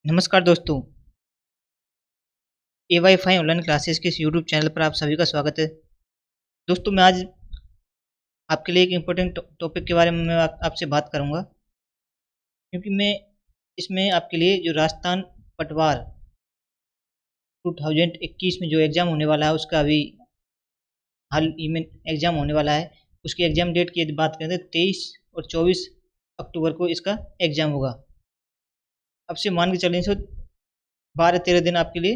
नमस्कार दोस्तों, ए-वाई-फाई online classes के इस यूट्यूब चैनल पर आप सभी का स्वागत है। दोस्तों मैं आज आपके लिए एक इम्पोर्टेंट टॉपिक के बारे में मैं आपसे बात करूँगा, क्योंकि मैं इसमें आपके लिए जो राजस्थान पटवार 2021 में जो एग्ज़ाम होने वाला है उसका अभी हाल ही में एग्ज़ाम होने वाला है। उसकी एग्ज़ाम डेट की यदि बात करें तो 23 और 24 अक्टूबर को इसका एग्ज़ाम होगा। अब से मान के चलें तो 12-13 दिन आपके लिए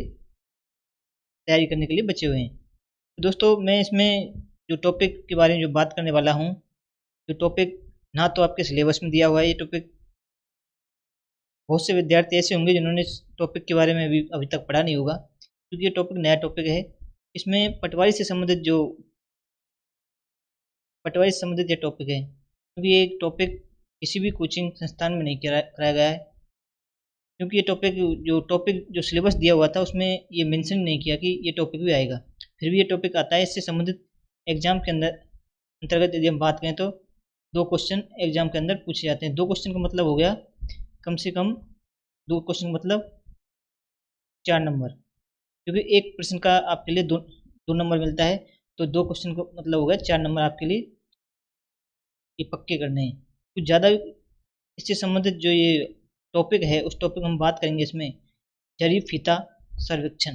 तैयारी करने के लिए बचे हुए हैं। तो दोस्तों मैं इसमें जो टॉपिक के बारे में जो बात करने वाला हूँ, जो टॉपिक ना तो आपके सिलेबस में दिया हुआ है, ये टॉपिक बहुत से विद्यार्थी ऐसे होंगे जिन्होंने इस टॉपिक के बारे में अभी तक पढ़ा नहीं होगा, क्योंकि ये टॉपिक नया टॉपिक है। इसमें पटवारी से संबंधित ये टॉपिक है, क्योंकि ये टॉपिक किसी भी कोचिंग संस्थान में नहीं कराया गया है। क्योंकि ये टॉपिक जो सिलेबस दिया हुआ था उसमें ये मेंशन नहीं किया कि ये टॉपिक भी आएगा। फिर भी ये टॉपिक आता है, इससे संबंधित एग्ज़ाम के अंतर्गत यदि हम बात करें तो 2 क्वेश्चन एग्ज़ाम के अंदर पूछे जाते हैं। 2 क्वेश्चन का मतलब हो गया कम से कम 2 क्वेश्चन का मतलब 4 नंबर, क्योंकि एक प्रश्न का आपके लिए 2 नंबर मिलता है, तो 2 क्वेश्चन का मतलब हो गया 4 नंबर आपके लिए ये पक्के करने हैं। कुछ ज़्यादा इससे संबंधित जो ये टॉपिक है उस टॉपिक हम बात करेंगे इसमें जरीब फीता सर्वेक्षण।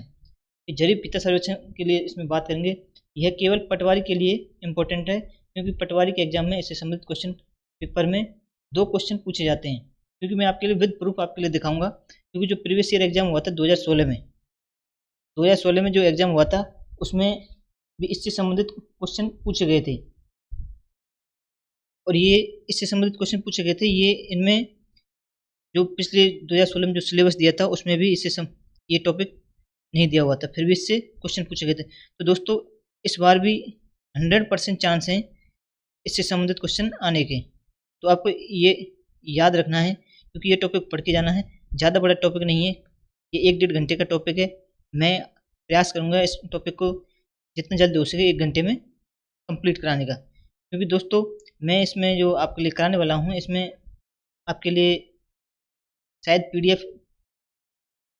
ये जरीब फीता सर्वेक्षण के लिए इसमें बात करेंगे। यह केवल पटवारी के लिए इम्पोर्टेंट है, क्योंकि पटवारी के एग्जाम में इससे संबंधित क्वेश्चन पेपर में 2 क्वेश्चन पूछे जाते हैं। क्योंकि मैं आपके लिए विद प्रूफ आपके लिए दिखाऊंगा, क्योंकि जो प्रीवियस ईयर एग्जाम हुआ था 2016 में जो एग्जाम हुआ था उसमें भी इससे संबंधित क्वेश्चन पूछे गए थे। और ये इससे संबंधित क्वेश्चन पूछे गए थे, ये इनमें जो पिछले 2016 में जो सिलेबस दिया था उसमें भी ये टॉपिक नहीं दिया हुआ था, फिर भी इससे क्वेश्चन पूछे गए थे। तो दोस्तों इस बार भी 100% चांस हैं इससे संबंधित क्वेश्चन आने के। तो आपको ये याद रखना है, क्योंकि ये टॉपिक पढ़ के जाना है। ज़्यादा बड़ा टॉपिक नहीं है, ये 1-1.5 घंटे का टॉपिक है। मैं प्रयास करूँगा इस टॉपिक को जितना जल्दी हो सके 1 घंटे में कंप्लीट कराने का। क्योंकि दोस्तों मैं इसमें जो आपके लिए कराने वाला हूँ, इसमें आपके लिए शायद पीडीएफ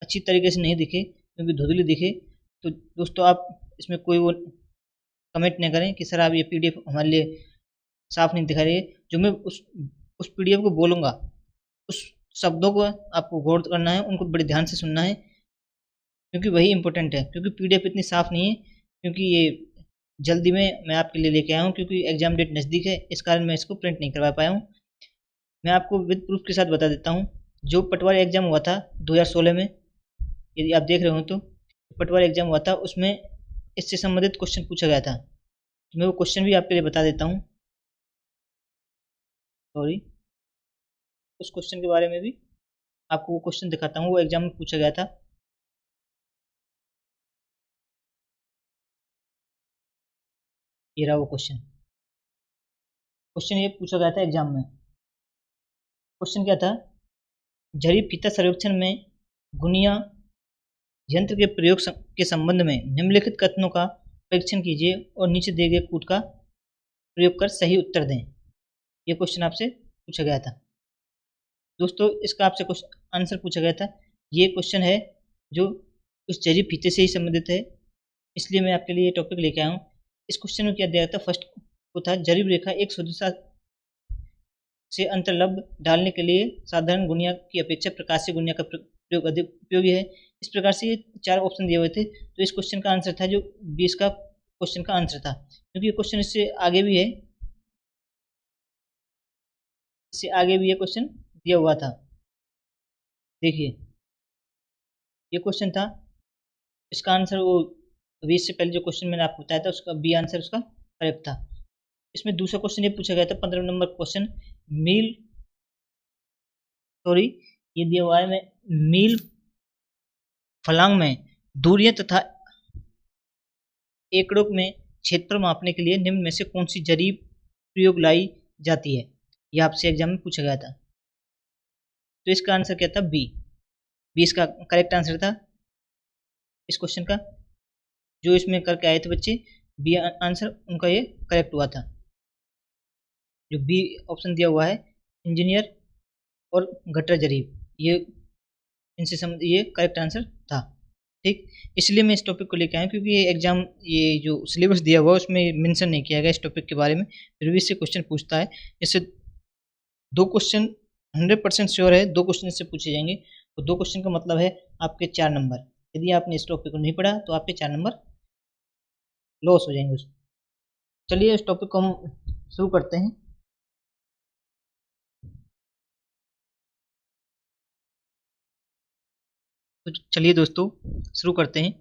अच्छी तरीके से नहीं दिखे, क्योंकि धुंधली दिखे, तो दोस्तों आप इसमें कोई वो कमेंट नहीं करें कि सर आप ये पीडीएफ हमारे लिए साफ नहीं दिखा रही है। जो मैं उस पीडीएफ को बोलूँगा, उस शब्दों को आपको गौर करना है, उनको बड़े ध्यान से सुनना है, क्योंकि वही इम्पोर्टेंट है। क्योंकि पीडीएफ इतनी साफ नहीं है, क्योंकि ये जल्दी में मैं आपके लिए लेके आया हूँ, क्योंकि एग्जाम डेट नज़दीक है, इस कारण मैं इसको प्रिंट नहीं करवा पाया हूँ। मैं आपको विद प्रूफ के साथ बता देता हूँ। जो पटवारी एग्जाम हुआ था 2016 में, यदि आप देख रहे हो तो पटवारी एग्जाम हुआ था, उसमें इससे संबंधित क्वेश्चन पूछा गया था। तो मैं वो क्वेश्चन भी आपके लिए बता देता हूँ। सॉरी, उस क्वेश्चन के बारे में भी आपको वो क्वेश्चन दिखाता हूँ, वो एग्जाम में पूछा गया था। ये रहा वो क्वेश्चन। क्वेश्चन ये पूछा गया था एग्जाम में। क्वेश्चन क्या था? झरी फीता सर्वेक्षण में गुनिया यंत्र के के संबंध में निम्नलिखित कथनों का परीक्षण कीजिए और नीचे दिए गए कूट का प्रयोग कर सही उत्तर दें। ये क्वेश्चन आपसे पूछा गया था। दोस्तों इसका आपसे क्वेश्चन आंसर पूछा गया था। ये क्वेश्चन है जो उस जरी फीते से ही संबंधित है, इसलिए मैं आपके लिए ये टॉपिक लेके आया हूँ। इस क्वेश्चन में क्या दिया था? फर्स्ट को था जरीब रेखा एक सदस्यता से अंतर्लभ डालने के लिए साधारण गुनिया की अपेक्षा प्रकाशीय गुनिया का प्रयोग अधिक उपयोगी है। इस प्रकार से ये 4 ऑप्शन दिए हुए थे। तो इस क्वेश्चन का आंसर था जो 20 का क्वेश्चन का आंसर था, क्योंकि ये क्वेश्चन इससे आगे भी है, इससे आगे भी ये क्वेश्चन दिया हुआ था। देखिए ये क्वेश्चन था, इसका आंसर वो 20 से पहले जो क्वेश्चन मैंने आपको बताया था उसका बी आंसर उसका करेक्ट था। इसमें दूसरा क्वेश्चन ये पूछा गया था 15 नंबर क्वेश्चन, मील सॉरी ये दिया हुआ है मैं मील फलांग में दूरियां तथा एकड़ों में क्षेत्रफल मापने के लिए निम्न में से कौन सी जरीब प्रयोग लाई जाती है? यह आपसे एग्जाम में पूछा गया था। तो इसका आंसर क्या था? बी। बी इसका करेक्ट आंसर था इस क्वेश्चन का। जो इसमें करके आए थे बच्चे, बी आंसर उनका ये करेक्ट हुआ था। जो बी ऑप्शन दिया हुआ है इंजीनियर और गटर जरीब, ये इनसे ये करेक्ट आंसर था। ठीक, इसलिए मैं इस टॉपिक को लेके आया क्योंकि ये एग्जाम, ये जो सिलेबस दिया हुआ उसमें मेंशन नहीं किया गया इस टॉपिक के बारे में, फिर भी इससे क्वेश्चन पूछता है। इससे 2 क्वेश्चन 100% श्योर है, 2 क्वेश्चन इससे पूछे जाएंगे। तो 2 क्वेश्चन का मतलब है आपके 4 नंबर। यदि आपने इस टॉपिक को नहीं पढ़ा तो आपके 4 नंबर लॉस हो जाएंगे उसमें। चलिए इस टॉपिक को हम शुरू करते हैं। तो चलिए दोस्तों शुरू करते हैं।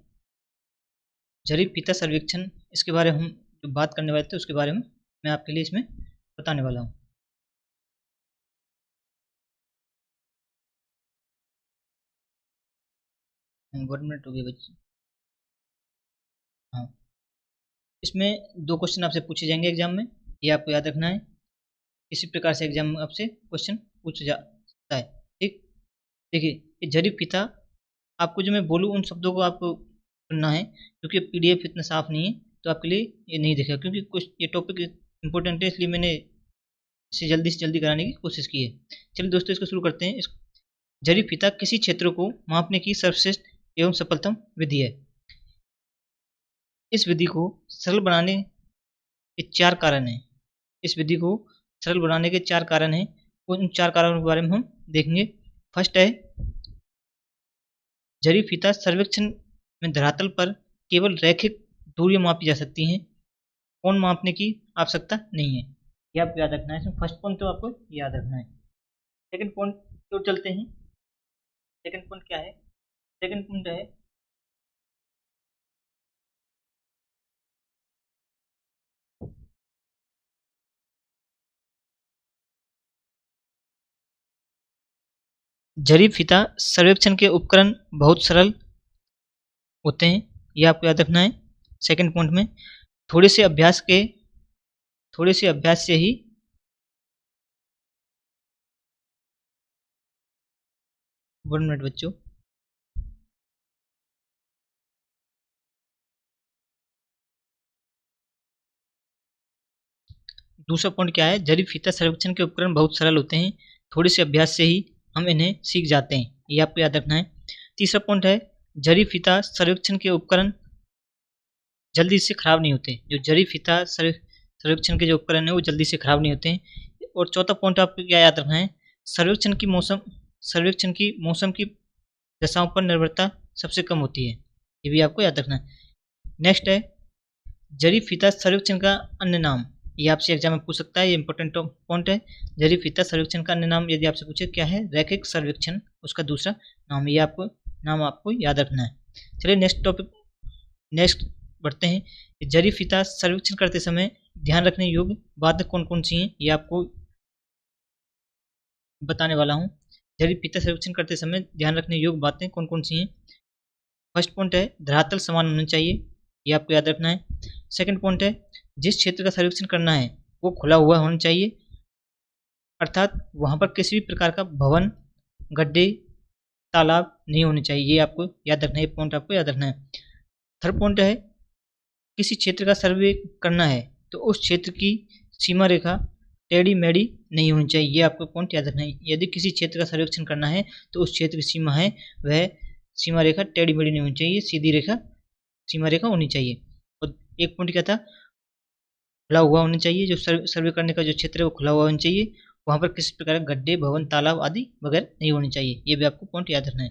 जरीब फीता सर्वेक्षण, इसके बारे में हम जो बात करने वाले थे उसके बारे में मैं आपके लिए इसमें बताने वाला हूँ। 1 मिनट हो गया बच्चे। हाँ, इसमें 2 क्वेश्चन आपसे पूछे जाएंगे एग्जाम में, ये आपको याद रखना है। इसी प्रकार से एग्जाम में आपसे क्वेश्चन पूछा जा सकता है। ठीक, देखिए ये जरीब फीता, आपको जो मैं बोलूँ उन शब्दों को आपको सुनना है, क्योंकि पीडीएफ इतना साफ नहीं है तो आपके लिए ये नहीं दिखेगा, क्योंकि कुछ ये टॉपिक इंपॉर्टेंट है इसलिए मैंने इसे जल्दी से जल्दी कराने की कोशिश की है। चलिए दोस्तों इसको शुरू करते हैं। इस जरीब फीता किसी क्षेत्र को मापने की सर्वश्रेष्ठ एवं सफलतम विधि है। इस विधि को सरल बनाने के 4 कारण हैं। इस विधि को सरल बनाने के 4 कारण हैं। उन 4 कारणों के बारे में हम देखेंगे। फर्स्ट है, जरीब फीता सर्वेक्षण में धरातल पर केवल रैखिक दूरियां मापी जा सकती हैं, कोण मापने की आवश्यकता नहीं है। ये आपको याद रखना है। इसमें फर्स्ट पॉइंट तो आपको याद रखना है। सेकंड पॉइंट तो चलते हैं। सेकंड पॉइंट क्या है? सेकंड पॉइंट है जरीब फीता सर्वेक्षण के उपकरण बहुत सरल होते हैं, ये आपको याद रखना है। सेकंड पॉइंट में थोड़े से अभ्यास से ही वन मिनट बच्चों। दूसरा पॉइंट क्या है? जरीब फीता सर्वेक्षण के उपकरण बहुत सरल होते हैं, थोड़े से अभ्यास से ही हम इन्हें सीख जाते हैं, ये आपको याद रखना है। तीसरा पॉइंट है, जरीब फीता सर्वेक्षण के उपकरण जल्दी से खराब नहीं होते। जो जरीब फीता सर्वेक्षण के जो उपकरण है वो जल्दी से खराब नहीं होते हैं। और चौथा पॉइंट आपको क्या याद रखना है? सर्वेक्षण की मौसम की दशाओं पर निर्भरता सबसे कम होती है, ये भी आपको याद रखना है। नेक्स्ट है, जरीब फीता सर्वेक्षण का अन्य नाम, ये आपसे एग्जाम में पूछ सकता है, ये इंपॉर्टेंट पॉइंट है। जरीब फीता सर्वेक्षण का अन्य नाम यदि आपसे पूछे क्या है? रैखिक सर्वेक्षण, उसका दूसरा नाम, ये आपको याद रखना है। चलिए नेक्स्ट बढ़ते हैं। जरीब फीता सर्वेक्षण करते समय ध्यान रखने योग्य बातें कौन कौन सी हैं, ये आपको बताने वाला हूँ। जरीब फीता सर्वेक्षण करते समय ध्यान रखने योग्य बातें कौन कौन सी हैं। फर्स्ट पॉइंट है, धरातल समान होना चाहिए, ये आपको याद रखना है। सेकंड पॉइंट है, जिस क्षेत्र का सर्वेक्षण करना है वो खुला हुआ होना चाहिए, अर्थात वहाँ पर किसी भी प्रकार का भवन, गड्ढे, तालाब नहीं होने चाहिए, ये आपको याद रखना है। ये पॉइंट आपको याद रखना है। थर्ड पॉइंट है, किसी क्षेत्र का सर्वे करना है तो उस क्षेत्र की सीमा रेखा टेढ़ी मेढ़ी नहीं होनी चाहिए, ये आपको पॉइंट याद रखना है। यदि किसी क्षेत्र का सर्वेक्षण करना है तो उस क्षेत्र की सीमा है वह सीमा रेखा टेढ़ी मेढ़ी नहीं होनी चाहिए, सीधी रेखा सीमा रेखा होनी चाहिए। और एक पॉइंट क्या था? खुला हुआ होना चाहिए। जो सर्वे करने का जो क्षेत्र है वो खुला हुआ होना चाहिए, वहाँ पर किसी प्रकार के गड्ढे, भवन, तालाब आदि वगैरह नहीं होने चाहिए, ये भी आपको पॉइंट याद रखना है।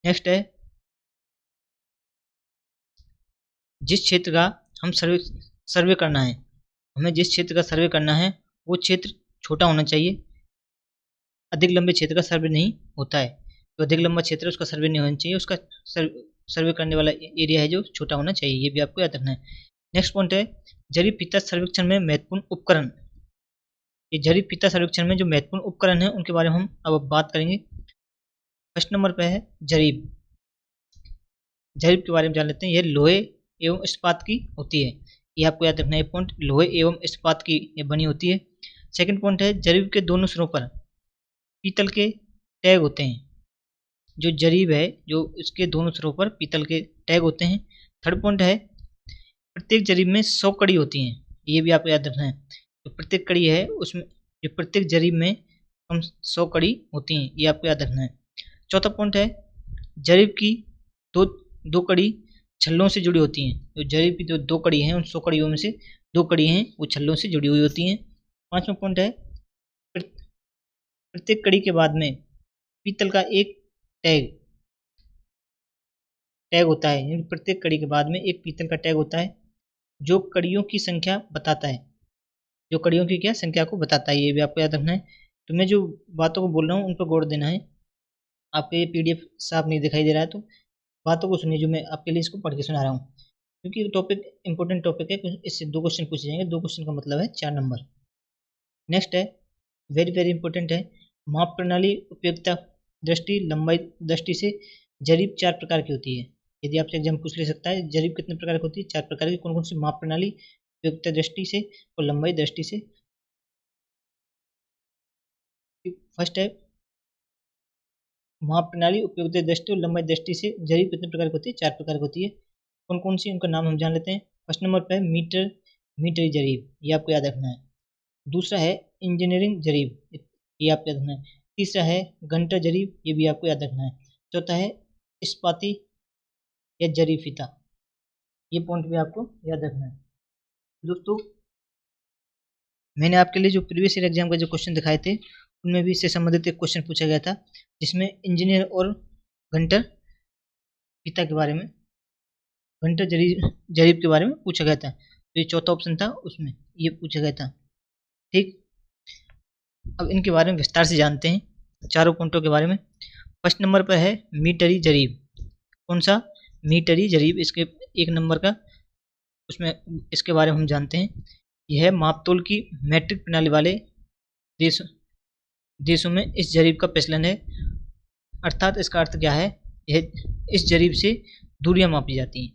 नेक्स्ट है, जिस क्षेत्र का हम सर्वे करना है, हमें जिस क्षेत्र का सर्वे करना है वो क्षेत्र छोटा होना चाहिए, अधिक लंबे क्षेत्र का सर्वे नहीं होता है। जो अधिक लंबा क्षेत्र है उसका सर्वे नहीं होना चाहिए, उसका सर्वे करने वाला एरिया है जो छोटा होना चाहिए, ये भी आपको याद रखना है। नेक्स्ट पॉइंट है, जरीब फीता सर्वेक्षण में महत्वपूर्ण उपकरण। ये जरीब फीता सर्वेक्षण में जो महत्वपूर्ण उपकरण है उनके बारे में हम अब बात करेंगे। फर्स्ट नंबर पर है जरीब। जरीब के बारे में जान लेते हैं। यह लोहे एवं इस्पात की होती है, ये आपको याद रखना है। पॉइंट लोहे एवं इस्पात की ये बनी होती है। सेकंड पॉइंट है, जरीब के दोनों सिरों पर पीतल के टैग होते हैं। जो जरीब है जो इसके दोनों सिरों पर पीतल के टैग होते हैं। थर्ड पॉइंट है, प्रत्येक जरीब में 100 कड़ी होती हैं, ये भी आपको याद रखना है। जो प्रत्येक कड़ी है उसमें, जो प्रत्येक जरीब में कम 100 कड़ी होती हैं, ये आपको याद रखना है। चौथा पॉइंट है, जरीब की दो दो कड़ी छल्लों से जुड़ी होती हैं। जो जरीब की जो दो कड़ी हैं, उन 100 कड़ियों में से 2 कड़ी हैं वो छल्लों से जुड़ी हुई होती हैं। 5वां पॉइंट है, प्रत्येक कड़ी के बाद में पीतल का एक टैग होता है, यानी प्रत्येक कड़ी के बाद में एक पीतल का टैग होता है जो कड़ियों की संख्या बताता है, जो कड़ियों की क्या संख्या को बताता है। ये भी आपको याद रखना है। तो मैं जो बातों को बोल रहा हूँ उन पर गौर देना है। आपको ये पीडीएफ साफ नहीं दिखाई दे रहा है तो बातों को सुनिए जो मैं आपके लिए इसको पढ़ के सुना रहा हूँ, क्योंकि टॉपिक इंपॉर्टेंट टॉपिक है। इससे 2 क्वेश्चन पूछे जाएंगे, 2 क्वेश्चन का मतलब है 4 नंबर। नेक्स्ट है, वेरी वेरी इंपॉर्टेंट है, माप प्रणाली उपयोगिता दृष्टि लंबाई दृष्टि से जरीब 4 प्रकार की होती है। यदि आपसे एग्जाम पूछ ले सकता है जरीब कितने प्रकार की होती है, 4 प्रकार की। कौन कौन सी? माप प्रणाली उपयोगिता दृष्टि से और लंबाई दृष्टि से। फर्स्ट है, माप प्रणाली उपयोगिता दृष्टि और लंबाई दृष्टि से जरीब कितने प्रकार की होती है? 4 प्रकार की होती है। कौन कौन सी, उनका नाम हम जान लेते हैं। फर्स्ट नंबर पर है मीटरी जरीब, ये आपको याद रखना है। दूसरा है इंजीनियरिंग जरीब, ये आपको याद रखना है। तीसरा है घंटा जरीब, ये भी आपको याद रखना है। चौथा है इस्पाती या जरी फीता, ये पॉइंट भी आपको याद रखना है। दोस्तों, मैंने आपके लिए जो प्रीवियस ईयर एग्जाम का जो क्वेश्चन दिखाए थे उनमें भी इससे संबंधित एक क्वेश्चन पूछा गया था, जिसमें इंजीनियर और घंटा फीता के बारे में, घंटा जरीब के बारे में पूछा गया था। तो ये चौथा ऑप्शन था, उसमें ये पूछा गया था। ठीक, अब इनके बारे में विस्तार से जानते हैं, चारों पॉइंटों के बारे में। फर्स्ट नंबर पर है मीटरी जरीब। कौन सा? मीटरी जरीब, इसके 1 नंबर का, उसमें इसके बारे में हम जानते हैं। यह मापतोल की मैट्रिक प्रणाली वाले देशों में इस जरीब का प्रचलन है। अर्थात इसका अर्थ क्या है, यह इस जरीब से दूरियां मापी जाती हैं।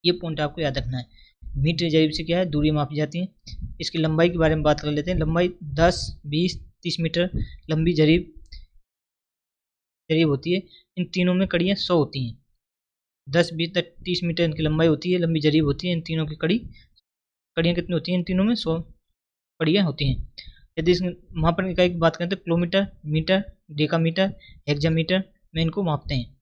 ये पॉइंट आपको याद रखना है। मीटर जरीब से क्या है, दूरियां मापी जाती हैं। इसकी लंबाई के बारे में बात कर लेते हैं। लंबाई 10, 20, 30 मीटर लंबी जरीब होती है। इन तीनों में कड़ियाँ 100 होती हैं। 10, 20 तक 30 मीटर इनकी लंबाई होती है, लंबी जरीब होती है। इन तीनों की कड़ियाँ कितनी होती हैं? इन तीनों में 100 कड़ियाँ होती हैं। यदि इस मापन इकाई की बात करें तो किलोमीटर, मीटर, डेकामीटर, हेक्सामीटर में इनको मापते हैं।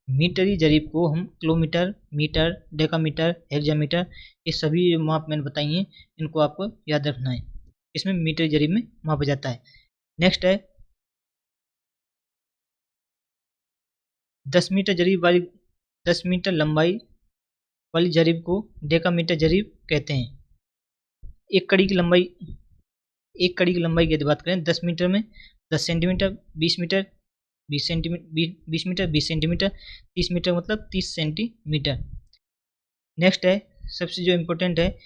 मीटरी जरीब को हम किलोमीटर, मीटर, डेकामीटर, हेक्सामीटर, ये सभी माप मैंने बताई हैं, इनको आपको याद रखना है। इसमें मीटरी जरीब में मापा जाता है। नेक्स्ट है 10 मीटर जरीब वाली, 10 मीटर लंबाई वाली जरीब को डेकामीटर जरीब कहते हैं। एक कड़ी की लंबाई की यदि बात करें 10 मीटर में 10 centimetre, 20 metre 20 centimetre, 20 metre 20 centimetre, 30 metre मतलब 30 सेंटीमीटर। नेक्स्ट है, सबसे जो इम्पोर्टेंट है,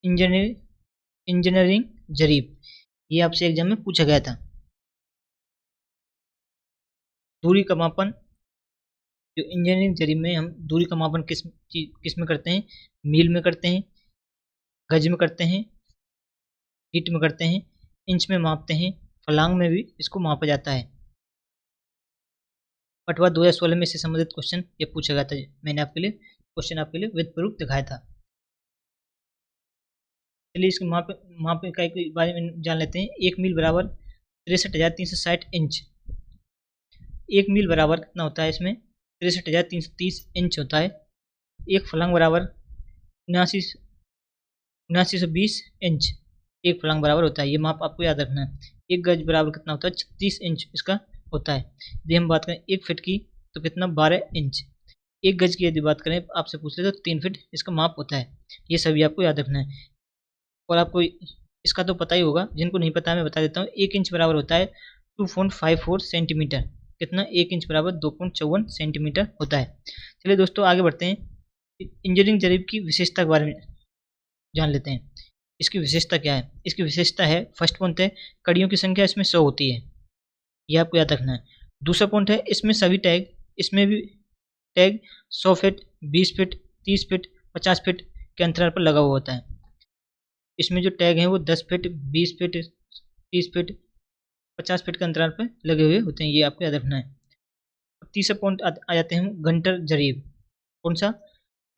इंजीनियरिंग जरीब, ये आपसे एग्जाम में पूछा गया था। दूरी का मापन, जो इंजीनियरिंग जरीब में हम दूरी का मापन किस में करते हैं? मील में करते हैं, गज में करते हैं, फीट में करते हैं, इंच में मापते हैं, फलांग में भी इसको मापा जाता है। पटवा 2016 में इससे संबंधित क्वेश्चन ये पूछा गया था। मैंने आपके लिए क्वेश्चन विद प्रूफ दिखाया था। चलिए इसके माप इकाई के बारे में जान लेते हैं। 1 मील बराबर 63,360 इंच। 1 मील बराबर कितना होता है? इसमें 63,330 इंच होता है। एक फलांग बराबर 7920 इंच एक फलांग बराबर होता है। ये माप आपको याद रखना है। एक गज बराबर कितना होता है? 36 इंच इसका होता है। यदि हम बात करें 1 फीट की तो कितना? 12 इंच। 1 गज की यदि बात करें आपसे पूछ ले तो 3 फीट इसका माप होता है। ये सभी आपको याद रखना है। और आपको इसका तो पता ही होगा, जिनको नहीं पता मैं बता देता हूँ। 1 इंच बराबर होता है 2.54 सेंटीमीटर। कितना? 1 इंच बराबर 2.54 सेंटीमीटर होता है। चलिए दोस्तों आगे बढ़ते हैं। इंजीनियरिंग जरीब की विशेषता के बारे में जान लेते हैं। इसकी विशेषता क्या है? इसकी विशेषता है, फर्स्ट पॉइंट है, कड़ियों की संख्या इसमें 100 होती है, ये आपको याद रखना है। दूसरा पॉइंट है, इसमें सभी टैग, इसमें भी tag 100 feet, 20 feet, 30 feet, 50 feet के अंतराल पर लगा हुआ होता है। इसमें जो टैग हैं वो 10 फीट, 20 फीट, 30 फीट, 50 फीट के अंतराल पर लगे हुए होते हैं, ये आपको याद रखना है। तीसरा पॉइंट आ जाते हैं हम घंटा जरीब। कौन सा?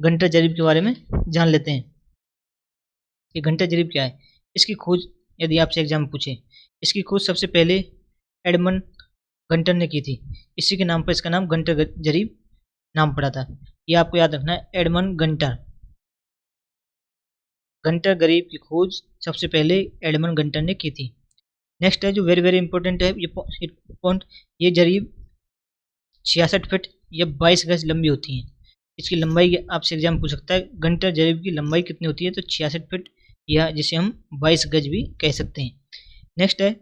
घंटा जरीब के बारे में जान लेते हैं। ये घंटा जरीब क्या है? इसकी खोज यदि आपसे एग्जाम में पूछे, इसकी खोज सबसे पहले एडमंड घंटर ने की थी। इसी के नाम पर इसका नाम घंटा जरीब नाम पड़ा था। ये आपको याद रखना है, एडमंड गंटर। गंटर गरीब की खोज सबसे पहले एडमंड गंटर ने की थी। नेक्स्ट है जो वेरी वेरी इंपॉर्टेंट है, ये पॉइंट, ये जरीब 66 फीट या 22 गज लंबी होती हैं। इसकी लंबाई आपसे एग्जाम पूछ सकता है, गंटर जरीब की लंबाई कितनी होती है, तो 66 फीट या जिसे हम 22 गज भी कह सकते हैं। नेक्स्ट है,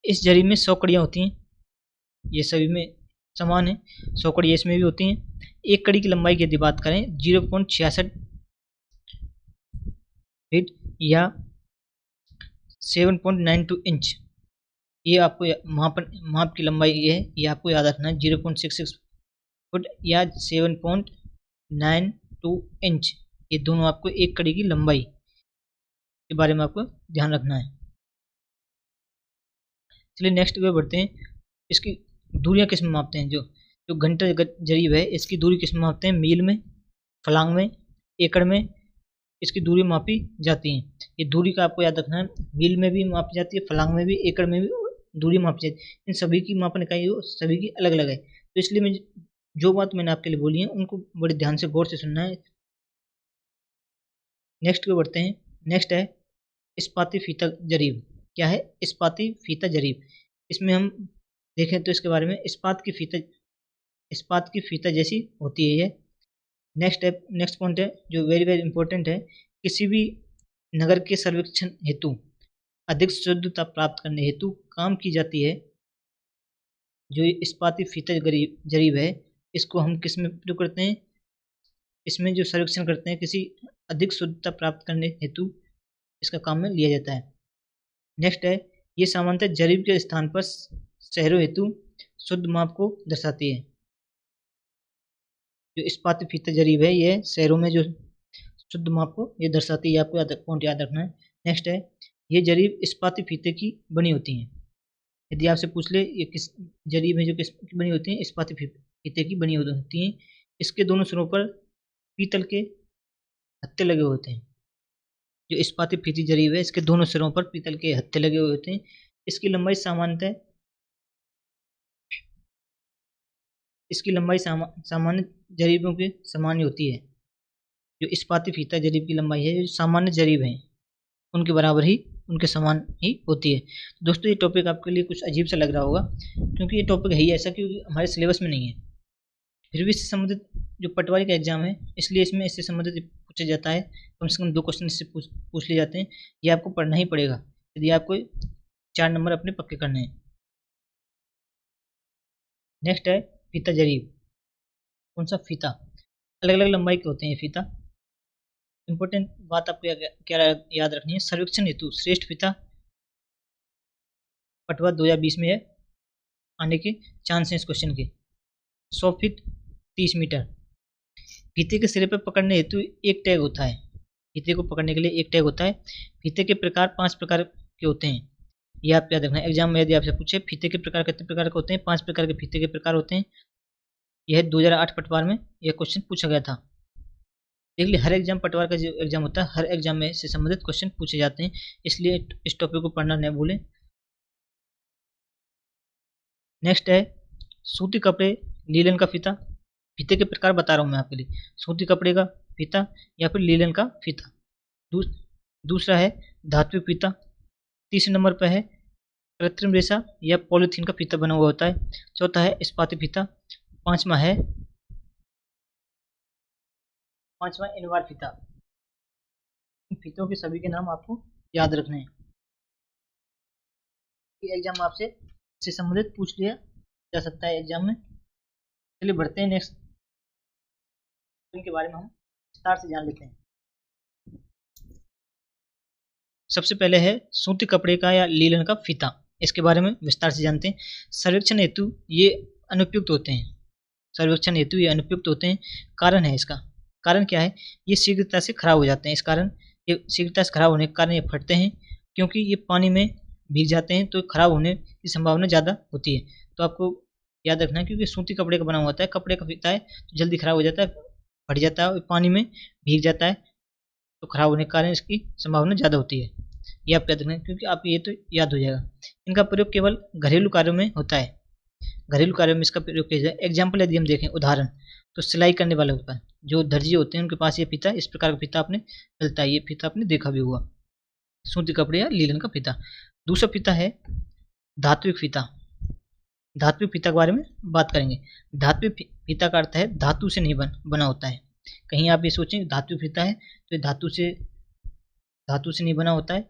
इस जरीब में 100 कड़ियाँ होती हैं, ये सभी में समान है, 100 कड़ियाँ इसमें भी होती हैं। एक कड़ी की लंबाई की यदि बात करें 0.66 फीट या 7.92 इंच, ये आपको माप की लंबाई ये है, ये आपको याद रखना है, 0.66 फुट या 7.92 इंच, ये दोनों आपको एक कड़ी की लंबाई के बारे में आपको ध्यान रखना है। चलिए नेक्स्ट पे बढ़ते हैं, इसकी दूरियां किस में मापते हैं, जो जो घंटा जरीब है इसकी दूरी किस में मापते हैं, मील में, फलांग में, एकड़ में इसकी दूरी मापी जाती है। ये दूरी का आपको याद रखना है, मील में भी मापी जाती है, फलांग में भी, एकड़ में भी दूरी मापी जाती है। इन सभी की मापन इकाई सभी की अलग अलग है, तो इसलिए मैं जो बात मैंने आपके लिए बोली है उनको बड़े ध्यान से गौर से सुनना है। नेक्स्ट पे बढ़ते हैं, नेक्स्ट है इस्पाती फीता जरीब। क्या है, इस्पाती फीता जरीब। इसमें हम देखें तो इसके बारे में, इस्पात की फीता जैसी होती है ये। नेक्स्ट पॉइंट है जो वेरी वेरी इंपॉर्टेंट है, किसी भी नगर के सर्वेक्षण हेतु अधिक शुद्धता प्राप्त करने हेतु काम की जाती है। जो इस्पाती फीता जरीब है, इसको हम किस में प्रयोग करते हैं, इसमें जो सर्वेक्षण करते हैं किसी अधिक शुद्धता प्राप्त करने हेतु इसका काम में लिया जाता है। नेक्स्ट है, ये सामान्यतः जरीब के स्थान पर शहरों हेतु शुद्ध माप को दर्शाती है। जो इस्पाती फीता जरीब है ये शहरों में जो शुद्ध माप को ये दर्शाती है, आपको पॉइंट याद रखना है। नेक्स्ट है, ये जरीब इस्पाती फीते की बनी होती हैं। यदि आपसे पूछ ले ये किस जरीब है जो किस की बनी होती हैं, इस्पाती फीते की बनी होती हैं। इसके दोनों सिरों पर पीतल के हत्थे लगे होते हैं। जो इस्पाती फीती जरीब है इसके दोनों सिरों पर पीतल के हत्थे लगे हुए होते हैं। इसकी लंबाई सामान्य जरीबों के समान ही होती है। जो इस्पाती फीता जरीब की लंबाई है, जो सामान्य जरीब हैं उनके बराबर ही, उनके समान ही होती है। तो दोस्तों ये टॉपिक आपके लिए कुछ अजीब सा लग रहा होगा, क्योंकि ये टॉपिक है ही ऐसा, क्योंकि हमारे सिलेबस में नहीं है। फिर भी इससे संबंधित जो पटवारी का एग्जाम है, इसलिए इसमें इससे संबंधित पूछा जाता है, कम से कम 2 क्वेश्चन इससे पूछ लिए जाते हैं। ये आपको पढ़ना ही पड़ेगा यदि आपको 4 नंबर अपने पक्के करने हैं। नेक्स्ट है फीता जरीब। कौन सा फीता, अलग अलग लंबाई के होते हैं फीता। इंपॉर्टेंट बात आपको क्या याद रखनी है, सर्वेक्षण हेतु श्रेष्ठ फीता पटवा 2020 में है, आने के चांस हैं इस क्वेश्चन के। 100 फीट 30 मीटर। फीते के सिरे पर पकड़ने हेतु एक टैग होता है, फीते को पकड़ने के लिए एक टैग होता है। फीते के प्रकार 5 प्रकार के होते हैं, ये आप याद रखना है। एग्जाम में यदि आपसे पूछे फीते के प्रकार कितने प्रकार के होते हैं, 5 प्रकार के फीते के प्रकार होते हैं। यह 2008 पटवार में यह क्वेश्चन पूछा गया था। देख लीजिए, हर एग्जाम पटवार का जो एग्जाम होता है, हर एग्जाम में से संबंधित क्वेश्चन पूछे जाते हैं, इसलिए इस टॉपिक को पढ़ना न भूलें। नेक्स्ट है सूती कपड़े लीलन का फीता। फीते के प्रकार बता रहा हूँ मैं आपके लिए, सूती कपड़े का फीता या फिर लीलन का फीता। दूसरा है धात्विक फीता। तीसरे नंबर पर है कृत्रिम रेशा या पॉलीथीन का फीता बना हुआ होता है। चौथा है इस्पाती फीता। पांचवा इनवार फीता। इन फीतों के सभी के नाम आपको याद रखने हैं, एग्जाम आपसे इससे संबंधित पूछ लिया जा सकता है एग्जाम में। चलिए बढ़ते हैं नेक्स्ट, इनके बारे में हम विस्तार से जान लेते हैं। सबसे पहले है सूती कपड़े का या लीलन का फीता, इसके बारे में विस्तार से जानते हैं। सर्वेक्षण हेतु ये अनुपयुक्त होते हैं, सर्वेक्षण हेतु ये अनुपयुक्त होते हैं। कारण है इसका, कारण क्या है, ये शीघ्रता से खराब हो जाते हैं। इस कारण ये शीघ्रता से खराब होने के कारण ये फटते हैं, क्योंकि ये पानी में भीग जाते हैं तो खराब होने की संभावना ज़्यादा होती है। तो आपको याद रखना है, क्योंकि सूती कपड़े का बना हुआ होता है, कपड़े का फीता है तो जल्दी खराब हो जाता है, फट जाता है, पानी में भीग जाता है तो खराब होने के कारण इसकी संभावना ज़्यादा होती है। ये आप याद रखना, क्योंकि आप ये तो याद हो जाएगा। इनका प्रयोग केवल घरेलू कार्यों में होता है, घरेलू कार्यों में इसका प्रयोग किया जाए। एग्जाम्पल यदि हम देखें, उदाहरण, तो सिलाई करने वाले के पास, जो दर्जी होते हैं उनके पास ये फीता, इस प्रकार का फीता आपने मिलता है। ये फीता आपने देखा भी हुआ, सूती कपड़े या लीलन का फीता। दूसरा फीता है धात्विक फीता। धात्विक फीता के बारे में बात करेंगे। धात्विक फीता का अर्थ है धातु से नहीं बना होता है। कहीं आप ये सोचें धात्विक फीता है तो ये धातु से नहीं बना होता है,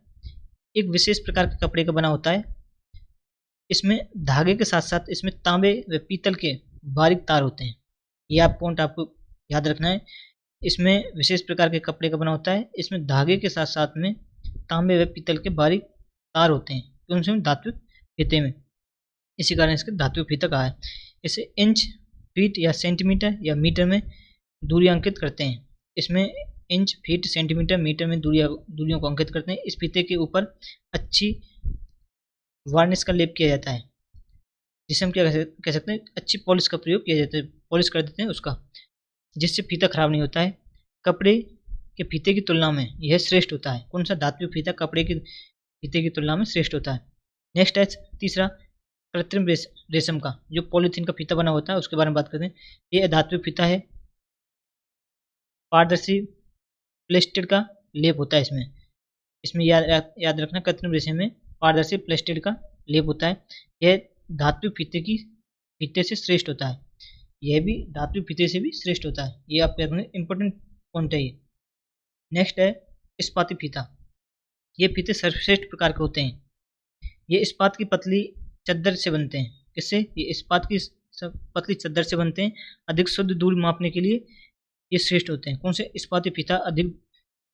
एक विशेष प्रकार के कपड़े का बना होता है। इसमें धागे के साथ साथ इसमें तांबे व पीतल के बारीक तार होते हैं। ये आप पॉइंट आपको याद रखना है। इसमें विशेष प्रकार के कपड़े का बना होता है, इसमें धागे के साथ साथ में तांबे व पीतल के बारीक तार होते हैं, तो उनसे धात्विक फीते में, इसी कारण इसके धात्विक फीता कहा है। इसे इंच, फीट या सेंटीमीटर या मीटर में दूरी अंकित करते हैं। इसमें इंच, फीट, सेंटीमीटर, मीटर में दूरियों को अंकित करते हैं। इस फीते के ऊपर अच्छी वार्निश का लेप किया जाता है, जिसे हम क्या कह सकते हैं, अच्छी पॉलिश का प्रयोग किया जाता है, पॉलिश कर देते हैं उसका, जिससे फीता खराब नहीं होता है। कपड़े के फीते की तुलना में यह श्रेष्ठ होता है। कौन सा? धात्विक फीता कपड़े के फीते की तुलना में श्रेष्ठ होता है। नेक्स्ट है तीसरा, कृत्रिम रेशम का, जो पॉलीथीन का फीता बना होता है उसके बारे में बात करते हैं। ये धात्विक फीता है, पारदर्शी प्लास्टिक का लेप होता है इसमें। इसमें याद रखना, कृत्रिम रेशम में पारदर्शी प्लास्टिक का लेप होता है। यह धात्विक फीते से श्रेष्ठ होता है। यह भी धात्विक फीते से भी श्रेष्ठ होता है। ये आपके इंपॉर्टेंट पॉइंट है ये। नेक्स्ट है इस्पाती फीता। ये फीते सर्वश्रेष्ठ प्रकार के होते हैं। ये इस्पात की पतली चद्दर से बनते हैं। किससे? ये इस्पात की पतली चद्दर से बनते हैं। अधिक शुद्ध दूरी मापने के लिए ये श्रेष्ठ होते हैं। कौन से? इस्पाती फीता अधिक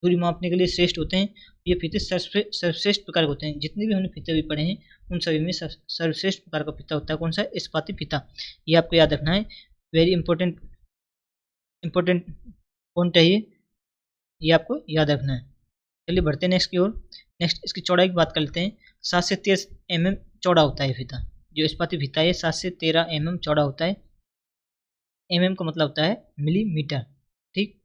दूरी मापने के लिए श्रेष्ठ होते हैं। ये फीते सर्वश्रेष्ठ प्रकार के होते हैं। जितने भी हमने फीते भी पढ़े हैं उन सभी में सर्वश्रेष्ठ प्रकार का फीता होता है। कौन सा? इस्पाती फीता। ये आपको याद रखना है, वेरी इंपॉर्टेंट पॉइंट है ये आपको याद रखना है। चलिए बढ़ते हैं नेक्स्ट की ओर। नेक्स्ट इसकी चौड़ाई की बात कर लेते हैं। 7 से 13 mm चौड़ा होता है फीता। जो इस्पाती फीता है 7 से 13 mm चौड़ा होता है। mm का मतलब होता है मिलीमीटर, ठीक।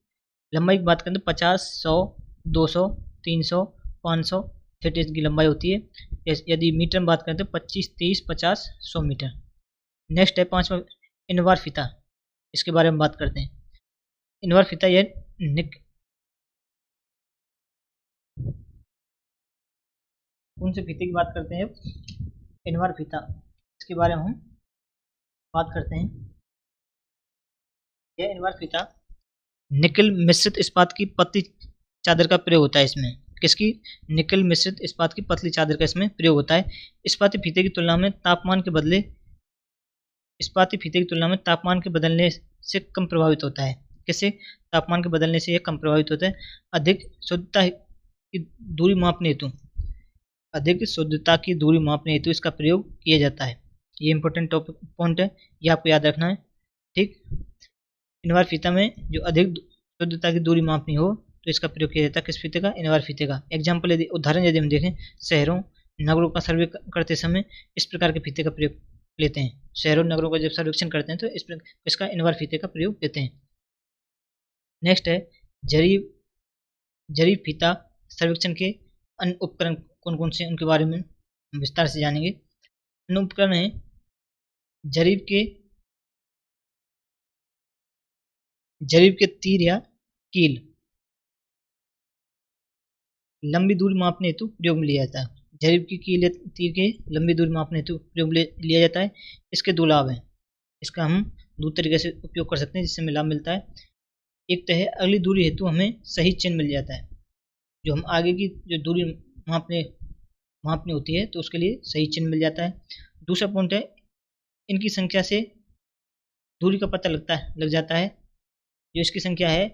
लंबाई की बात करें तो 50, 100, 200, 300, 500 फीट इसकी लंबाई होती है। यदि मीटर में बात करें तो 25, 30, 50, 100 मीटर। नेक्स्ट है पांचवा, इनवार फीता। इसके बारे में बात करते हैं। इनवार फीता यह कौन से फीते की बात करते हैं? इनवार फीता, इसके बारे में हम बात करते हैं। यह इनवार फीता निकल मिश्रित इस्पात की पतली चादर का प्रयोग होता है इसमें। किसकी? निकल मिश्रित इस्पात की पतली चादर का इसमें प्रयोग होता है। इस्पाती फीते की तुलना में तापमान के बदलने से कम प्रभावित होता है। किससे? तापमान के बदलने से यह कम प्रभावित होता है। अधिक शुद्धता की दूरी मापने हेतु इसका प्रयोग किया जाता है। ये इंपॉर्टेंट पॉइंट है, ये आपको याद रखना है, ठीक। इनवार फीता में जो अधिक शुद्धता की दूरी मापनी हो तो इसका प्रयोग किया जाता है। किस फीते का? इनवार फीते का। एग्जाम्पल उदाहरण यदि हम देखें, शहरों नगरों का सर्वे करते समय इस प्रकार के फीते का प्रयोग लेते हैं। शहरों नगरों का जब सर्वेक्षण करते हैं तो इसका इनवार फीते का प्रयोग लेते हैं। नेक्स्ट है जरीब फीता सर्वेक्षण के अन्य उपकरण कौन कौन से, उनके बारे में विस्तार से जानेंगे। अन्य उपकरण है जरीब के तीर या कील लंबी दूरी मापने हेतु प्रयोग में लिया जाता है। जरीब की कील या तीर के लंबी दूरी मापने हेतु प्रयोग में लिया जाता है। इसके दो लाभ हैं। इसका हम दो तरीके से उपयोग कर सकते हैं जिससे हमें लाभ मिलता है। एक तो है अगली दूरी हेतु हमें सही चिन्ह मिल जाता है। जो हम आगे की जो दूरी मापनी होती है तो उसके लिए सही चिन्ह मिल जाता है। दूसरा पॉइंट है, इनकी संख्या से दूरी का पता लग जाता है। जो इसकी संख्या है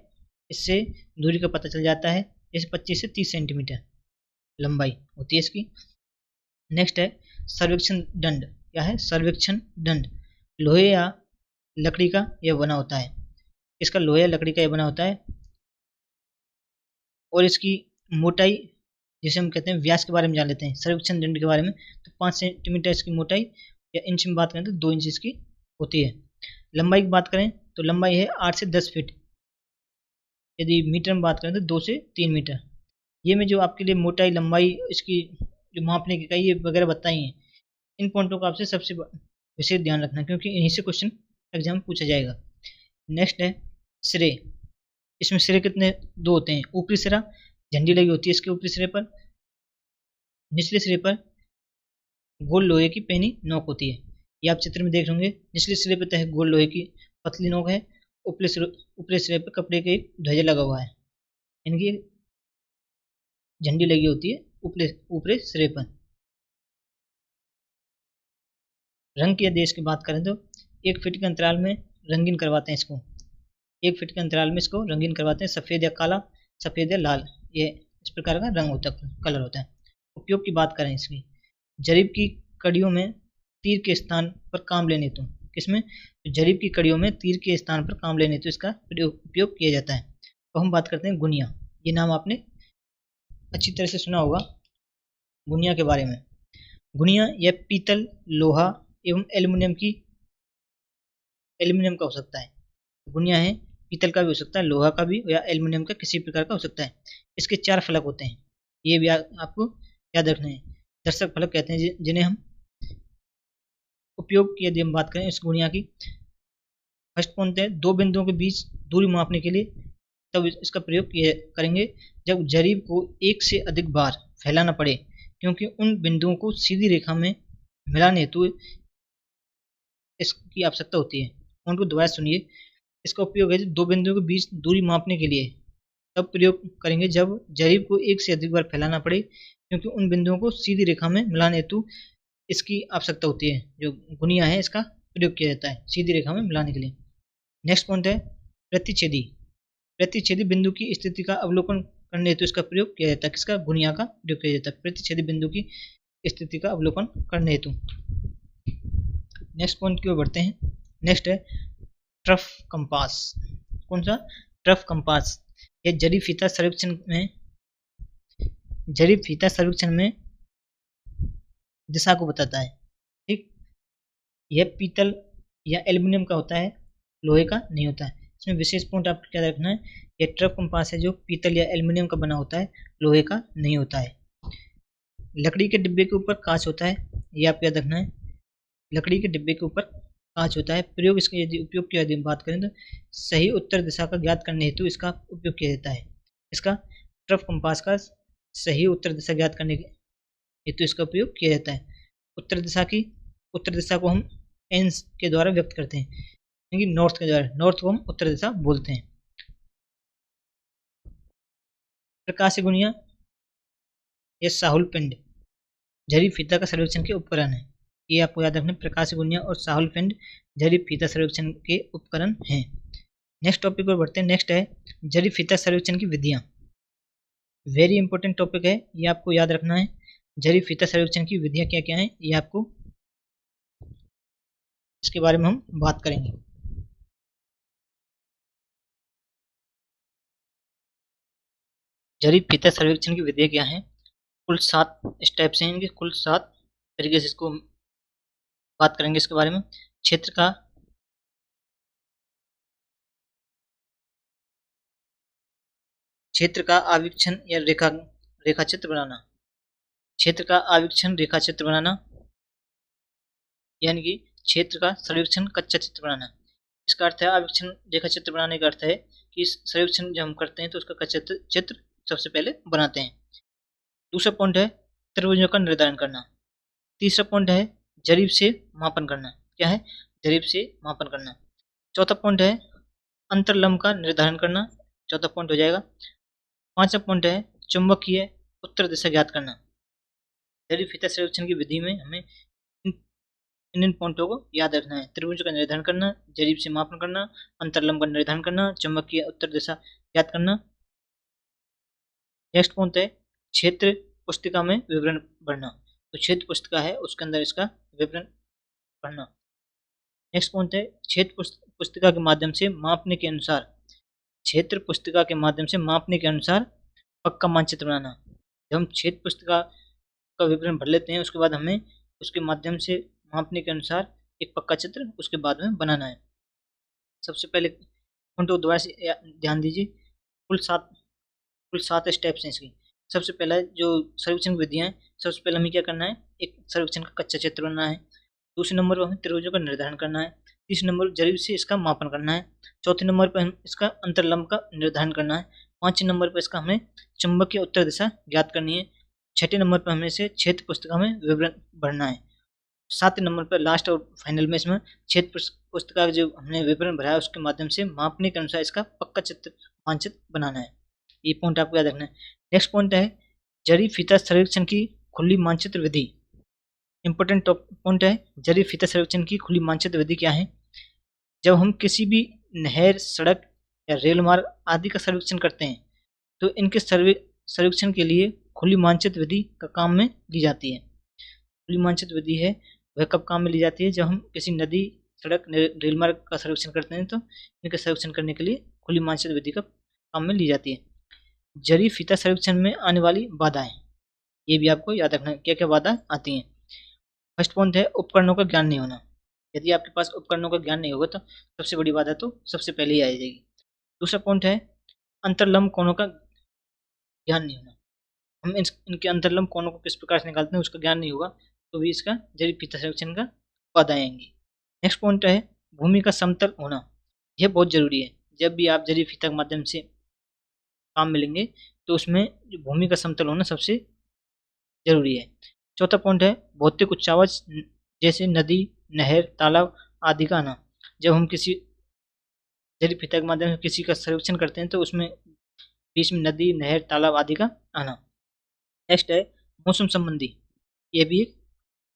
इससे दूरी का पता चल जाता है। जैसे 25 से 30 सेंटीमीटर लंबाई होती है इसकी। नेक्स्ट है सर्वेक्षण दंड। क्या है? सर्वेक्षण दंड लोहे या लकड़ी का यह बना होता है। इसका लोहे या लकड़ी का यह बना होता है और इसकी मोटाई, जिसे हम कहते हैं व्यास के बारे में जान लेते हैं सर्वेक्षण दंड के बारे में। तो 5 सेंटीमीटर इसकी मोटाई, या इंच में बात करें तो 2 इंच इसकी होती है। लंबाई की बात करें तो लंबाई है 8 से 10 फीट। यदि मीटर में बात करें तो 2 से 3 मीटर। ये मैं जो आपके लिए मोटाई, लंबाई, इसकी जो मापने की इकाई वगैरह बताई हैं, इन पॉइंटों को आपसे सबसे विशेष ध्यान रखना, क्योंकि इन्हीं से क्वेश्चन एग्जाम में पूछा जाएगा। नेक्स्ट है सिरे। इसमें सिरे कितने, दो होते हैं। ऊपरी सिरा झंडी लगी होती है इसके ऊपरी सिरे पर, निचले सिरे पर गोल लोहे की पैनी नोक होती है। ये आप चित्र में देख होंगे। निचले सिरे पर तय गोल लोहे की पतली नोक है, ऊपरी सिरे पर कपड़े के एक ध्वजा लगा हुआ है, इनकी झंडी लगी होती है ऊपरी सिरे पर। रंग की यदि इसकी बात करें तो 1 फीट के अंतराल में रंगीन करवाते हैं इसको, 1 फीट के अंतराल में इसको रंगीन करवाते हैं। सफ़ेद या काला, सफ़ेद या लाल, ये इस प्रकार का रंग होता है, कलर होता है। उपयोग की बात करें इसकी, जरीब की कड़ियों में तीर के स्थान पर काम लेने हेतु, किसमें, जरीब की कड़ियों में तीर के स्थान पर काम लेने हेतु इसका उपयोग किया जाता है। तो हम बात करते हैं गुनिया। ये नाम आपने अच्छी तरह से सुना होगा गुनिया के बारे में। गुनिया यह पीतल, लोहा एवं एल्युमिनियम का हो सकता है। गुनिया है, पीतल का भी हो सकता है, लोहा का भी, या एल्युमिनियम का किसी प्रकार का हो सकता है। इसके 4 फलक होते हैं, ये भी आपको याद रखना है। दर्शक फलक कहते हैं जिन्हें हम उपयोग की यदि हम बात करें इस गुनिया की, फर्स्ट पॉइंट है 2 बिंदुओं के बीच दूरी मापने के लिए तब इसका प्रयोग करेंगे जब जरीब को एक से अधिक बार फैलाना पड़े, क्योंकि उन बिंदुओं को सीधी रेखा में मिलाने हेतु इसकी आवश्यकता होती है। उनको दोबारा सुनिए। इसका उपयोग है 2 बिंदुओं के बीच दूरी मापने के लिए तब प्रयोग करेंगे जब जरीब को एक से अधिक बार फैलाना पड़े, क्योंकि उन बिंदुओं को सीधी रेखा में मिलाने हेतु इसकी आवश्यकता होती है। जो गुनिया है इसका प्रयोग किया जाता है सीधी रेखा में मिलाने के लिए। नेक्स्ट पॉइंट है प्रतिच्छेदी। प्रतिच्छेदी बिंदु की स्थिति का अवलोकन करने हेतु इसका प्रयोग किया जाता है। किसका, गुनिया का प्रयोग किया जाता है प्रतिच्छेदी बिंदु की स्थिति का अवलोकन करने हेतु। नेक्स्ट पॉइंट की ओर बढ़ते हैं। नेक्स्ट है ट्रफ कंपास। कौन सा, ट्रफ कंपास। यह जरीब फीता सर्वेक्षण में दिशा को बताता है। ठीक, यह पीतल या एल्युमिनियम का होता है, लोहे का नहीं होता है। इसमें विशेष पॉइंट आपको क्या रखना है, यह ट्रफ कंपास है जो पीतल या एल्युमिनियम का बना होता है, लोहे का नहीं होता है। लकड़ी के डिब्बे के ऊपर कांच होता है, ये आप याद रखना है। लकड़ी के डिब्बे के ऊपर कांच होता है। प्रयोग इसके यदि उपयोग की यदि बात करें तो सही उत्तर दिशा का ज्ञात करने हेतु इसका उपयोग किया जाता है। इसका ट्रफ कंपास का सही उत्तर दिशा ज्ञात करने हेतु इसका उपयोग किया जाता है। उत्तर दिशा को हम एंस के द्वारा व्यक्त करते हैं, यानी नॉर्थ के द्वारा, नॉर्थ को हम उत्तर दिशा बोलते हैं। प्रकाश गुनिया या साहुल पिंड जरीब फीता का सर्वेक्षण के उपकरण है। ये आपको याद रखना, प्रकाश गुनिया और साहुल पिंड जरीब फीता सर्वेक्षण के उपकरण हैं। नेक्स्ट टॉपिक पर बढ़ते हैं। नेक्स्ट है जरीब फीता सर्वेक्षण की विधियां। वेरी इंपॉर्टेंट टॉपिक है, ये आपको याद रखना है। जरीब फीता सर्वेक्षण की विधियां क्या क्या हैं, ये आपको इसके बारे में हम बात करेंगे। जरीब फीता सर्वेक्षण की विधियां क्या हैं, कुल 7 स्टेप्स हैं इनके, कुल 7 तरीके से इसको बात करेंगे इसके बारे में। क्षेत्र का आवीक्षण या रेखा चित्र बनाना। क्षेत्र का आवीक्षण रेखा चित्र बनाना, यानी कि क्षेत्र का सर्वेक्षण कच्चा चित्र बनाना। इसका अर्थ है, आवीक्षण रेखा चित्र बनाने का अर्थ है कि सर्वेक्षण जब हम करते हैं तो उसका कच्चा चित्र सबसे पहले बनाते हैं। दूसरा पॉइंट है त्रिभुजों का निर्धारण करना। तीसरा पॉइंट है जरीब से मापन करना। क्या है, जरीब से मापन करना। चौथा पॉइंट है अंतरलंब का निर्धारण करना, चौथा पॉइंट हो जाएगा। पांचवा पॉइंट है चुंबकीय उत्तर दिशा ज्ञात करना। जरीब फीता सर्वेक्षण की विधि में हमें इन पॉइंटों को याद रखना है। त्रिभुज का निर्धारण करना, जरीब से मापन करना, अंतरलंब का निर्धारण करना, चुंबकीय उत्तर दिशा ज्ञात करना। नेक्स्ट पॉइंट है क्षेत्र पुस्तिका में विवरण भरना। तो क्षेत्र पुस्तिका है उसके अंदर इसका विवरण पढ़ना। नेक्स्ट पॉइंट है क्षेत्र पुस्तिका के माध्यम से मापने के अनुसार, क्षेत्र पुस्तिका के माध्यम से मापने के अनुसार पक्का मानचित्र बनाना। जब हम क्षेत्र पुस्तिका का विवरण भर लेते हैं उसके बाद हमें उसके माध्यम से मापने के अनुसार एक पक्का चित्र उसके बाद में बनाना है। सबसे पहले पॉइंट को दोबारा से ध्यान दीजिए। कुल सात स्टेप्स हैं इसकी। सबसे पहला जो सर्वेक्षण विधियां हैं, सबसे पहले हमें क्या करना है, एक सर्वेक्षण का कच्चा चित्र बनाना है। दूसरे नंबर पर हमें त्रिभुजों का निर्धारण करना है। तीसरे नंबर पर जरीब से इसका मापन करना है। चौथे नंबर पर हम इसका अंतर्लंब का निर्धारण करना है। पांचवें नंबर पर इसका हमें चुंबकीय उत्तर दिशा ज्ञात करनी है। छठे नंबर पर हमें से क्षेत्र पुस्तिका में विवरण भरना है। सातवें नंबर पर लास्ट और फाइनल में इसमें क्षेत्र पुस्तिका का जो हमने विवरण भरा है उसके माध्यम से मापने के अनुसार इसका पक्का चित्र मानचित्र बनाना है। ये पॉइंट आपको याद रखना है। नेक्स्ट पॉइंट है जरीब फीता सर्वेक्षण की खुली मानचित्र विधि। इंपॉर्टेंट पॉइंट है जरीब फीता सर्वेक्षण की खुली मानचित्र विधि क्या है। जब हम किसी भी नहर, सड़क या रेल मार्ग आदि का सर्वेक्षण करते हैं तो इनके सर्वेक्षण के लिए खुली मानचित्र विधि का काम में ली जाती है। खुली मानचित्र विधि है वह कब काम में ली जाती है, जब हम किसी नदी, सड़क, रेल मार्ग का सर्वेक्षण करते हैं तो इनका सर्वेक्षण करने के लिए खुली मानचित्र विधि का काम में ली जाती है। जरीब फीता सर्वेक्षण में आने वाली बाधाएं, ये भी आपको याद रखना है क्या क्या बाधा आती हैं। फर्स्ट पॉइंट है उपकरणों का ज्ञान नहीं होना। यदि आपके पास उपकरणों का ज्ञान नहीं होगा तो सबसे बड़ी बाधा तो सबसे पहले ही आ जाएगी। दूसरा पॉइंट है अंतर्लंब कोणों का ज्ञान नहीं होना। हम इनके अंतर्लंब कोणों को किस प्रकार से निकालते हैं उसका ज्ञान नहीं होगा तो भी इसका जरीब फीता सर्वेक्षण का बाधा आएंगी। नेक्स्ट पॉइंट है भूमि का समतल होना। यह बहुत जरूरी है। जब भी आप जरीब फीता के माध्यम से काम मिलेंगे तो उसमें जो भूमि का समतल होना सबसे जरूरी है। चौथा पॉइंट है भौतिक उच्चावच जैसे नदी, नहर, तालाब आदि का आना। जब हम किसी जरीब फीता के माध्यम से किसी का सर्वेक्षण करते हैं तो उसमें बीच में नदी, नहर, तालाब आदि का आना। नेक्स्ट है मौसम संबंधी, ये भी एक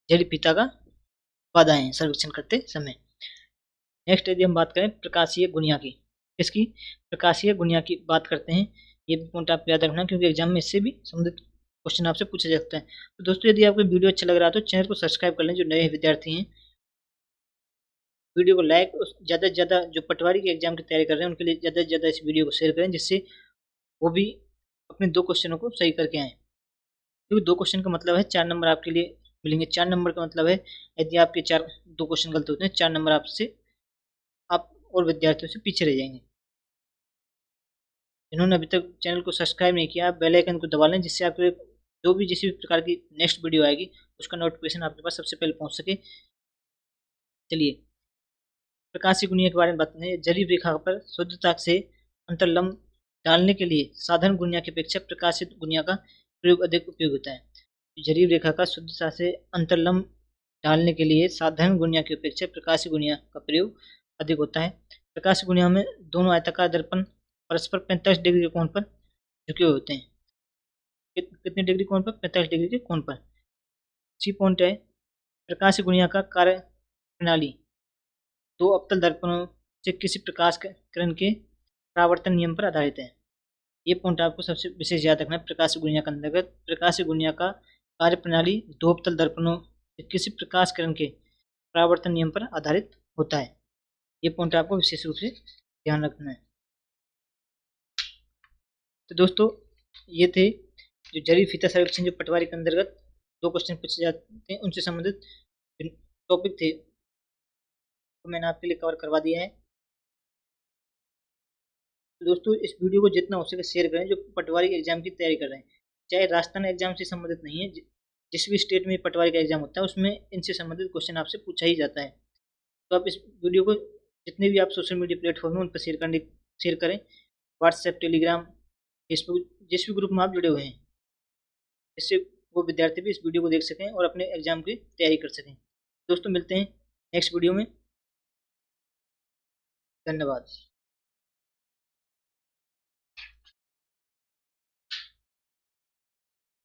जरीब फीता का बाधाएं हैं सर्वेक्षण करते समय। नेक्स्ट यदि हम बात करें प्रकाशीय गुनिया की, इसकी प्रकाशीय गुनिया की बात करते हैं। ये भी पॉइंट आप याद रखना क्योंकि एग्जाम में इससे भी संबंधित क्वेश्चन आपसे पूछा जा सकता है। तो दोस्तों यदि आपको वीडियो अच्छा लग रहा है तो चैनल को सब्सक्राइब कर लें जो नए विद्यार्थी हैं। वीडियो को लाइक, ज़्यादा से ज़्यादा जो पटवारी के एग्जाम की तैयारी कर रहे हैं उनके लिए ज़्यादा से ज़्यादा इस वीडियो को शेयर करें जिससे वो भी अपने 2 क्वेश्चनों को सही करके आएँ। क्योंकि 2 क्वेश्चन का मतलब है 4 नंबर आपके लिए मिलेंगे। 4 नंबर का मतलब है यदि आपके 2 क्वेश्चन गलत होते हैं 4 नंबर आपसे आप और विद्यार्थियों से पीछे रह जाएंगे। जिन्होंने अभी तक चैनल को सब्सक्राइब नहीं किया बेल आइकन को दबा लें जिससे आपके जो भी जिस भी प्रकार की नेक्स्ट वीडियो आएगी उसका नोटिफिकेशन आपके पास सबसे पहले पहुंच सके। चलिए प्रकाशीय गुनिया के बारे में बात करें। जरीब रेखा पर शुद्धता से अंतर्लंब डालने के लिए साधारण गुनिया की अपेक्षा प्रकाशित गुनिया का प्रयोग अधिक उपयोग होता है। जरीब रेखा का शुद्धता से अंतर्लंब डालने के लिए साधारण गुनिया की अपेक्षा प्रकाशीय गुनिया का प्रयोग अधिक होता है। प्रकाशीय गुनिया में दोनों आयताकार दर्पण परस्पर 45 डिग्री के कोण पर झुके हुए होते हैं। कितने डिग्री कोण पर? 45 डिग्री के कोण पर। सी पॉइंट है प्रकाशीय गुनिया का कार्य प्रणाली 2 अवतल दर्पणों से किसी प्रकाश किरण के परावर्तन नियम पर आधारित है। ये पॉइंट आपको सबसे विशेष याद रखना है। प्रकाशीय गुनिया के अंतर्गत प्रकाशीय गुनिया का कार्य प्रणाली 2 अवतल दर्पणों से किसी प्रकाश किरण के परावर्तन नियम पर आधारित होता है। ये पॉइंट आपको विशेष रूप से ध्यान रखना है। तो दोस्तों ये थे जो जरीब फीता सर्वेक्षण जो पटवारी के अंतर्गत 2 क्वेश्चन पूछे जाते हैं उनसे संबंधित टॉपिक थे तो मैंने आपके लिए कवर करवा दिया है। तो दोस्तों इस वीडियो को जितना हो सके शेयर करें जो पटवारी के एग्जाम की तैयारी कर रहे हैं। चाहे राजस्थान एग्जाम से संबंधित नहीं है, जिस भी स्टेट में पटवारी का एग्जाम होता है उसमें इनसे संबंधित क्वेश्चन आपसे पूछा ही जाता है। तो आप इस वीडियो को जितने भी आप सोशल मीडिया प्लेटफॉर्म हैं उन पर शेयर करें। व्हाट्सएप, टेलीग्राम, फेसबुक, जिस भी ग्रुप में आप जुड़े हुए हैं जिससे वो विद्यार्थी भी इस वीडियो को देख सकें और अपने एग्जाम की तैयारी कर सकें। दोस्तों मिलते हैं नेक्स्ट वीडियो में। धन्यवाद।